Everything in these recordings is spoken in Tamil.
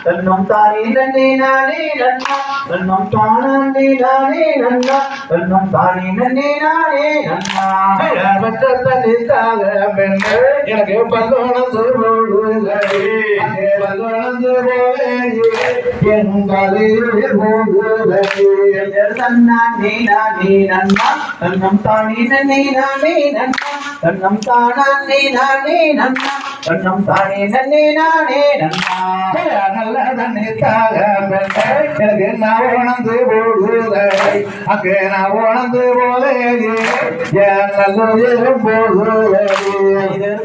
கண்ணம் தானே நன்னே நானே நன்னா கண்ணம் தானே நானே நன்னா கண்ணம் தானே நன்னே நானே நன்னா பற்றத்தாக பெண்கள் எனக்கு பல்லோணம் சொல்லுங்களே தன்னானே நானே நன்னா கண்ணம் தானே நன்னே நானே நன்னா கண்ணம் தானே நானே நன்னா கண்ணம் தானே நன்னே நானே நன்னா நல்ல தன்னித்தாக எனக்கு நான் உணர்ந்து போகுதை அங்கே நான் உணர்ந்து போதே நல்ல போகுதை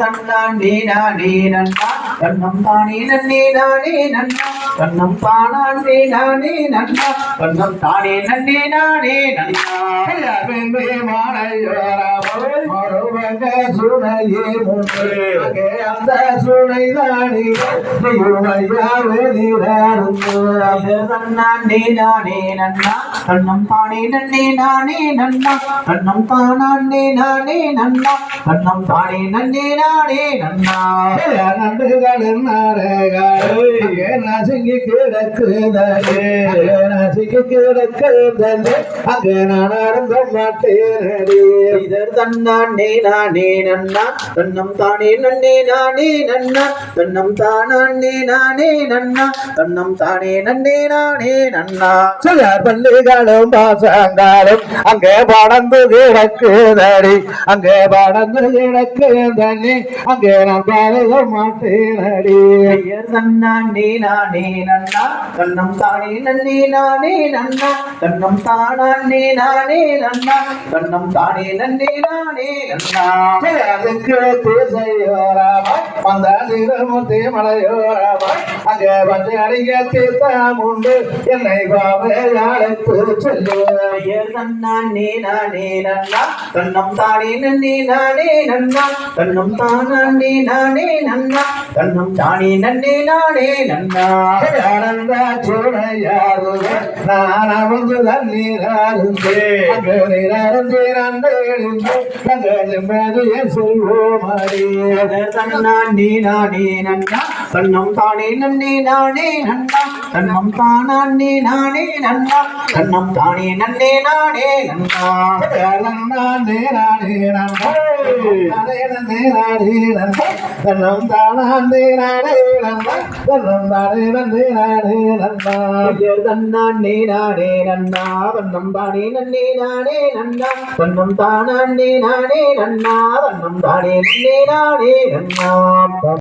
தன்னானே நானே நன்னா கண்ணம் தானே நன்னே நானே நன்னா கண்ணம் தானே நானே நன்னா கண்ணம் தானே நன்னே நானே நன்னா சுனையே அந்த சுனை தானே தன்னானே நானே நன்னா கண்ணம் தானே நன்னே நானே நன்னா கண்ணம் தானே நானே நன்னா கண்ணம் தானே நன்னே நானே நன்னா நன்றுகளின் நசுங்கி கிடக்குதே நசுங்கி கிடக்குதே அங்கே நான் அருந்த மாட்டேன் தன்னானே நானே நன்னா கண்ணம் தானே நன்னே நானே நன்னா கண்ணம் தானே நானே நன்னா கண்ணம் தானே நன்னே நானே நன்னா சிலர் பள்ளிகளும் பாசங்காலும் அங்கே படந்து கிடக்குதடி அங்கே படந்து கிடக்குதடி அங்கே நான் பாருக மாட்டேனடி தன்னானே நானே நன்னா கண்ணம் தானே நன்னே நானே நன்னா கண்ணம் தானே நானே நன்னா கண்ணம் தானே நன்னே நானே நன்னா அதுக்கு தேசையோராமாய் வந்த திருமூர்த்தி மலையோராமாய் அங்கே வந்து அடிக்க தீர்த்தம் உண்டு என்னை பாவை அழைத்து செல்லுவார் தன்னானே நானே நன்னா கண்ணம் தானே நன்னே நானே நன்னா கண்ணம் தானே நானே நன்னா கண்ணம் தானே நன்னே நானே நன்னா ஆனந்த சோழையாரு நான் அமர்ந்து தண்ணீராருந்தே அங்கே நீராருந்தே நன்றே தன்னானே நானே நன்னா கண்ணம் தானே நன்னே நானே நன்னா கண்ணம் தானே நானே நன்னா கண்ணம் தானே நன்னே நானே நன்னா நன்னானே நானே நன்னா நன்னே நானே நன்னா கண்ணம் தானே நானே நன்னா கண்ணம் தானே நன்னே நானே நன்னா தன்னானே நானே நன்னா கண்ணம் தானே நன்னே நானே நன்னா கண்ணம் தானே நானே நன்னா கண்ணம் தானே நன்னே நானே நன்னா